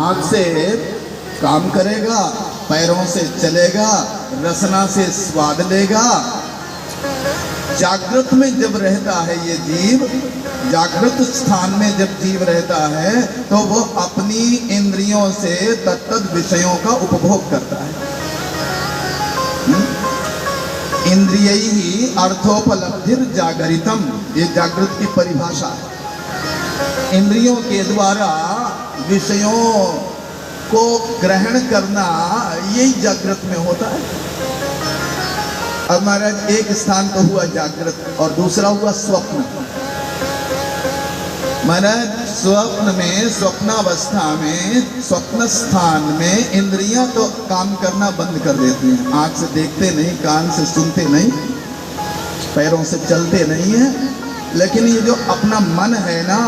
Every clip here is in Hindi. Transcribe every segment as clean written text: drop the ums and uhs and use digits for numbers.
आँख से काम करेगा, पैरों से चलेगा, रसना से स्वाद लेगा। जागृत में जब रहता है ये जीव, जागृत स्थान में जब जीव रहता है तो वो अपनी इंद्रियों से तत्त विषयों का उपभोग करता है। इंद्रियैहि अर्थोपलब्धिर जागरितम, ये जागृत की परिभाषा है। इंद्रियों के द्वारा विषयों को ग्रहण करना यही जागृत में होता है। अब महाराज एक स्थान तो हुआ जागृत और दूसरा हुआ स्वप्न। महाराज स्वप्न में, स्वप्नावस्था में, स्वप्न स्थान में इंद्रियां तो काम करना बंद कर देती हैं। आंख से देखते नहीं, कान से सुनते नहीं, पैरों से चलते नहीं है, लेकिन ये जो अपना मन है ना,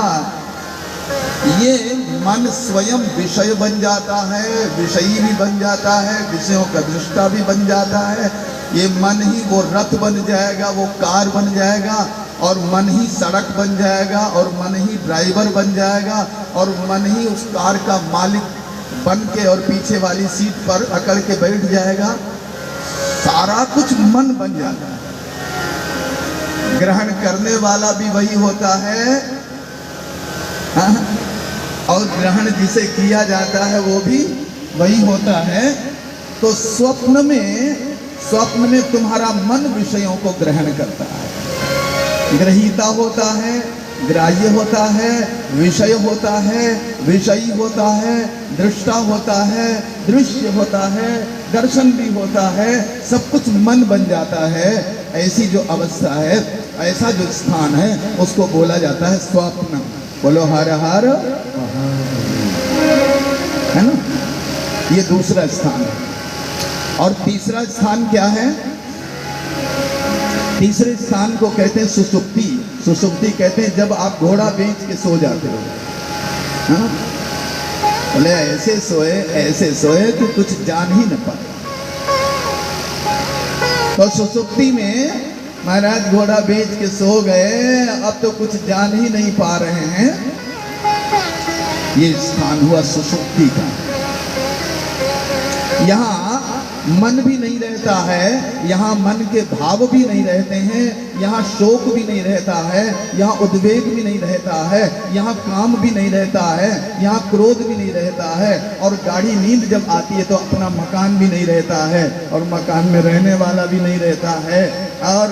ये मन स्वयं विषय बन जाता है, विषयी भी बन जाता है, विषयों का दृष्टा भी बन जाता है। ये मन ही वो रथ बन जाएगा, वो कार बन जाएगा, और मन ही सड़क बन जाएगा, और मन ही ड्राइवर बन जाएगा, और मन ही उस कार का मालिक बन के और पीछे वाली सीट पर अकड़ के बैठ जाएगा। सारा कुछ मन बन जाता है। ग्रहण करने वाला भी वही होता है, हाँ? और ग्रहण जिसे किया जाता है वो भी वही होता है। तो स्वप्न में तुम्हारा मन विषयों को ग्रहण करता है, ग्रहीता होता है, ग्राह्य होता है, विषय होता है, विषयी होता है, दृष्टा होता है, दृश्य होता है, दर्शन भी होता है, सब कुछ मन बन जाता है। ऐसी जो अवस्था है, ऐसा जो स्थान है, उसको बोला जाता है स्वप्न। बोलो हर हर, है ना? ये दूसरा स्थान है। और तीसरा स्थान क्या है? तीसरे स्थान को कहते हैं सुषुप्ति। सुषुप्ति कहते हैं जब आप घोड़ा बेच के सो जाते हो, हाँ? बोले ऐसे सोए कि कुछ जान ही न पाए। तो सुषुप्ति में महाराज घोड़ा बेच के सो गए, अब तो कुछ जान ही नहीं पा रहे हैं। ये स्थान हुआ सुषुप्ति का। यहाँ मन भी नहीं रहता है, यहाँ मन के भाव भी नहीं रहते हैं, यहाँ शोक भी नहीं रहता है, यहाँ उद्वेग भी नहीं रहता है, यहाँ काम भी नहीं रहता है, यहाँ क्रोध भी नहीं रहता है। और गाढ़ी नींद जब आती है तो अपना मकान भी नहीं रहता है, और मकान में रहने वाला भी नहीं रहता है। और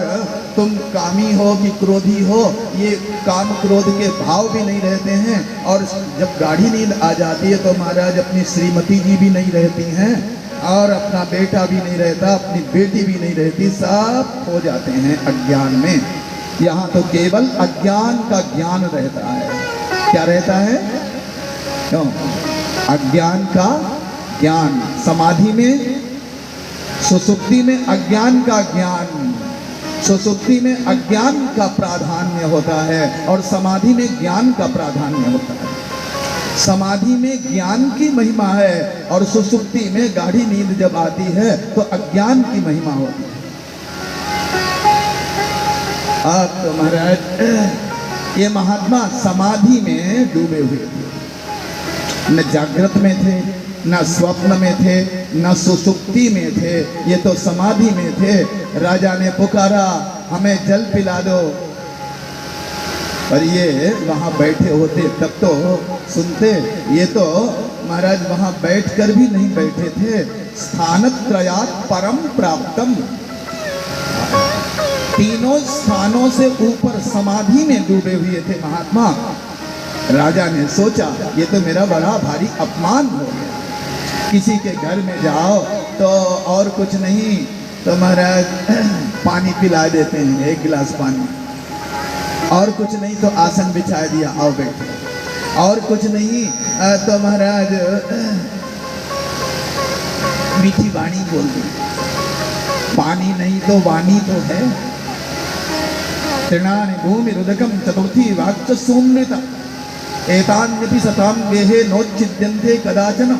तुम कामी हो कि क्रोधी हो, ये काम क्रोध के भाव भी नहीं रहते हैं। और जब गाढ़ी नींद आ जाती है तो महाराज अपनी श्रीमती जी भी नहीं रहती हैं, और अपना बेटा भी नहीं रहता, अपनी बेटी भी नहीं रहती, सब हो जाते हैं अज्ञान में। यहाँ तो केवल अज्ञान का ज्ञान रहता है। क्या रहता है? क्यों? अज्ञान का ज्ञान। समाधि में, सुसुप्ति में अज्ञान का ज्ञान, सुसुप्ति में अज्ञान का प्राधान्य होता है, और समाधि में ज्ञान का प्राधान्य होता है। समाधि में ज्ञान की महिमा है, और सुसुप्ति में गाढ़ी नींद जब आती है तो अज्ञान की महिमा होती है। अब तो महाराज ये महात्मा समाधि में डूबे हुए थे, न जागृत में थे, न स्वप्न में थे, न सुसुप्ति में थे, ये तो समाधि में थे। राजा ने पुकारा, हमें जल पिला दो, और ये वहाँ बैठे होते तब तो सुनते। ये तो महाराज वहाँ बैठकर भी नहीं बैठे थे। स्थानत्रयात् परम प्राप्तम, तीनों स्थानों से ऊपर समाधि में डूबे हुए थे महात्मा। राजा ने सोचा ये तो मेरा बड़ा भारी अपमान हो गया। किसी के घर में जाओ तो और कुछ नहीं तो महाराज पानी पिला देते हैं, एक गिलास पानी, और कुछ नहीं तो आसन बिछा दिया, आओ बैठो, और कुछ नहीं तो महाराज मीठी वाणी बोल दी। पानी नहीं तो वाणी तो है। तृणानि भूमि रुदकम चतुर्थी वाक्च सोमृता एतान्यपि सताम गेहे नोच्छिद्यन्ते कदाचन।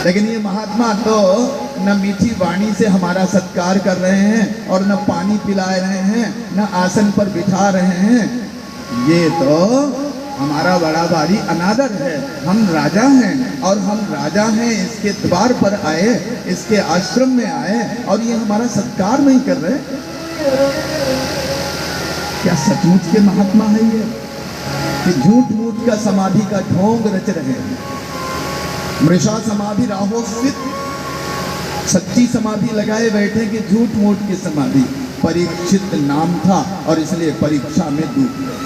लेकिन ये महात्मा तो न मीठी वाणी से हमारा सत्कार कर रहे हैं, और न पानी पिला रहे हैं, न आसन पर बिठा रहे हैं। ये तो हमारा बड़ा भारी अनादर है। हम राजा हैं और हम राजा हैं, इसके द्वार पर आए, इसके आश्रम में आए और ये हमारा सत्कार नहीं कर रहे। क्या सचमुच के महात्मा है ये कि झूठ मूठ का समाधि का ढोंग रच रहे हैं? मृषा समाधि राहो स्थित, सच्ची समाधि लगाए बैठे कि झूठ मूठ की समाधि। परीक्षित नाम था और इसलिए परीक्षा में डूब गए।